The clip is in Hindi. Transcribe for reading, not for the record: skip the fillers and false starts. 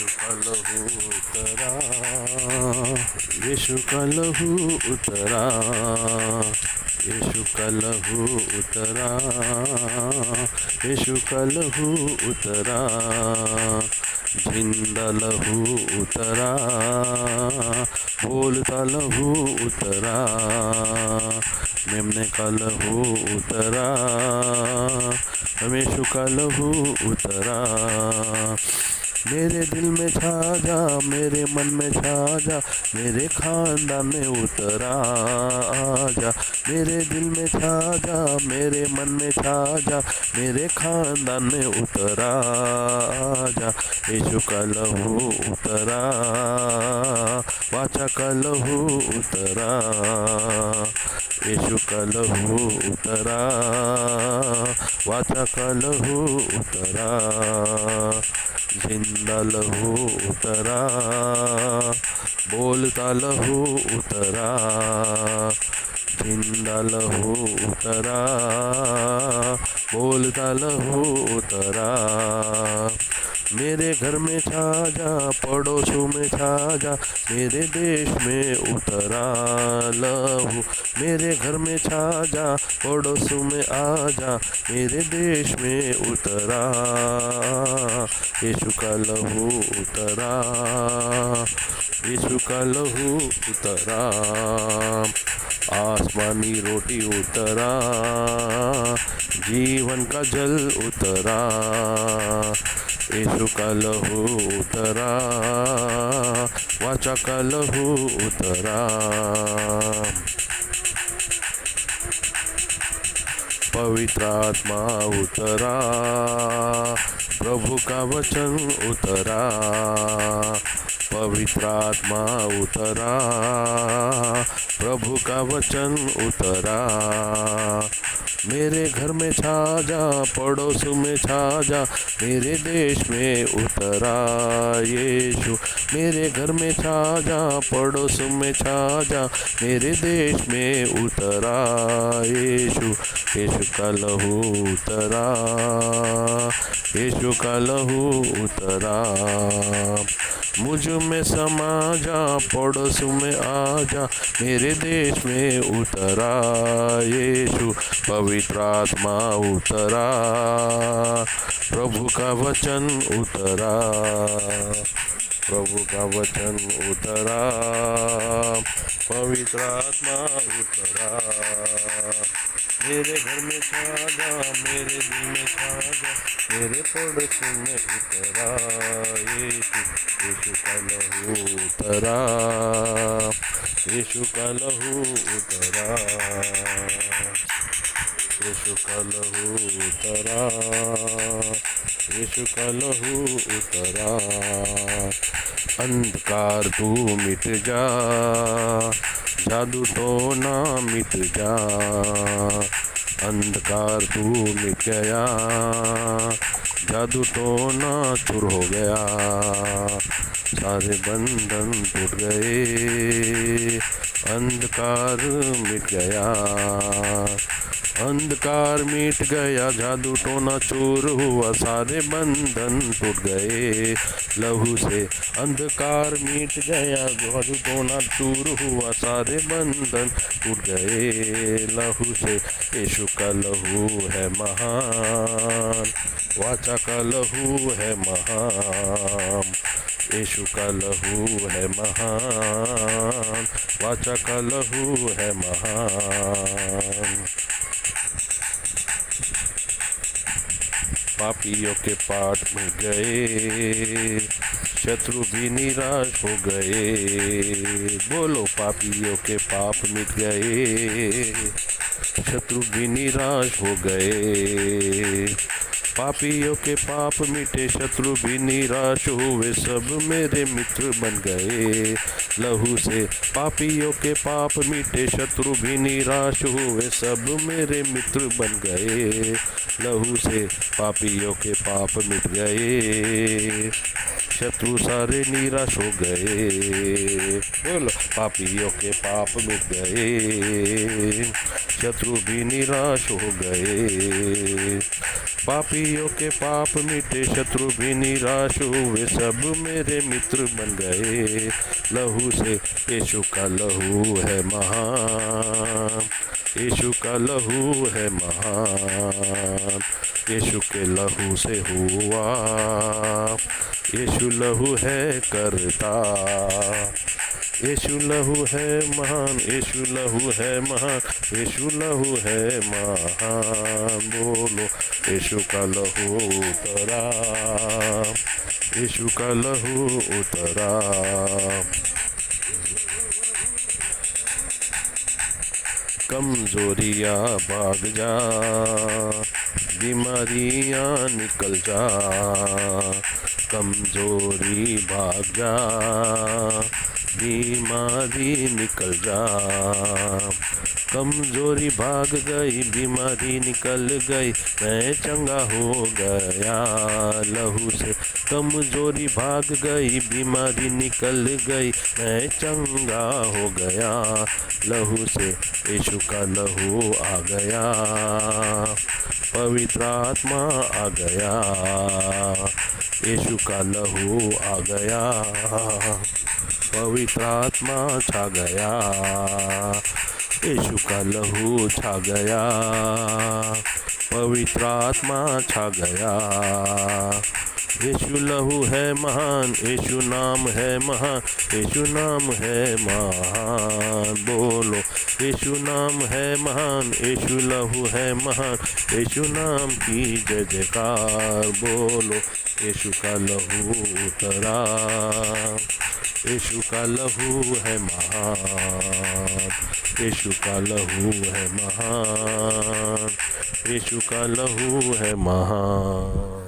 का लहू उतरा, यीशु का लहू उतरा, यीशु का लहू उतरा, यीशु का लहू उतरा, जिंदा लहू उतरा, बोलता लहू उतरा, मेमने का लहू उतरा, यीशु का लहू उतरा। मेरे दिल में छा जा, मेरे मन में छा जा, मेरे खानदान में उतरा जा। मेरे दिल में छा जा, मेरे मन में छा जा, मेरे खानदान में उतरा जा। यीशु का लहू उतरा, वाचा का लहू उतरा, यीशु का लहू उतरा, वाचा का लहू उतरा, जिंदा लहू उतरा, बोलता लहू उतरा, जिंदा लहू उतरा, बोलता लहू उतरा। मेरे घर में छा जा, पड़ोसों में छा जा, मेरे देश में उतरा लहू। मेरे घर में छा जा, पड़ोसों में आ जा, मेरे देश में उतरा। यीशु का लहू उतरा, यीशु का लहू उतरा, आसमानी रोटी उतरा, जीवन का जल उतरा। यीशु का लहू उतरा, वाचा का लहू उतरा। पवित्र आत्मा उतरा, प्रभु का वचन उतरा, पवित्र आत्मा उतरा, प्रभु का वचन उतरा। मेरे घर में छा जा, पड़ोस में छा जा, मेरे देश में उतरा यीशु। मेरे घर में छा जा, पड़ोस में छा जा, मेरे देश में उतरा यीशु। यीशु का लहू उतरा, यीशु का लहू उतरा। मुझ में समा जा, पड़ोस में आ जा, मेरे देश में उतरा यीशु। पवित्र आत्मा उतरा, प्रभु का वचन उतरा, प्रभु का वचन उतरा, पवित्र आत्मा उतरा। मेरे घर में छा जा, मेरे दिल में छा जा, मेरे पड़ोस में उतरा यीशु। यीशु का लहू उतरा, यीशु का लहू उतरा, यीशु का लहू उतरा, यीशु का लहू उतरा। अंधकार तू मिट जा, जादू टोना मिट जा, अंधकार तू मिट गया, जादू टोना चूर हो गया, सारे बंधन टूट गए, अंधकार मिट गया, अंधकार मिट गया, जादू टोना चूर हुआ, सारे बंधन टूट गए लहू से। अंधकार मिट गया, जादू टोना चूर हुआ, सारे बंधन टूट गए लहू से। यीशु का लहू है महान, वाचा का लहू है महान, यीशु का लहू है महान, वाचा का लहू है महान। पापियों के पाप मिट गए, शत्रु भी निराश हो गए। बोलो, पापियों के पाप मिट गए, शत्रु भी निराश हो गए। पापियों के पाप मिटे, शत्रु भी निराश हुए, सब मेरे मित्र बन गए लहू से। पापियों के पाप मिटे, शत्रु भी निराश हुए, सब मेरे मित्र बन गए लहू से। पापियों के पाप मिट गए, शत्रु सारे निराश हो गए। बोलो, पापियों के पाप मिट गए, शत्रु भी निराश हो गए। पापियों के पाप मिटे, शत्रु भी निराश हुए, सब मेरे मित्र बन गए। लहू से यीशु का लहू है महान, यीशु का लहू है महान, यीशु के लहू से हुआ, यीशु लहू है करता, यीशु लहू है महान, यीशु लहू है महान, यीशु लहू है महान। बोलो यीशु का लहू उतरा, यीशु का लहू उतरा। कमजोरियाँ भाग जा, बीमारियाँ निकल जा, कमजोरी भाग जा, बीमारी निकल जा। कमजोरी भाग गई, बीमारी निकल गई, मैं चंगा हो गया लहू से। कमजोरी भाग गई, बीमारी निकल गई, मैं चंगा हो गया लहू से। यीशु का लहू आ गया, पवित्र आत्मा आ गया, यीशु का लहू आ गया, पवित्र आत्मा छा गया, यीशु का लहू छा गया, पवित्र आत्मा छा गया। यीशु लहू है महान, यीशु नाम है महान, यीशु नाम है महान। बोलो यीशु नाम है महान, यीशु लहू है महान, यीशु नाम की जय जयकार। बोलो यीशु का लहू उतरा, यीशु का लहू है महान, यीशु का लहू है महान, यीशु का लहू है महान।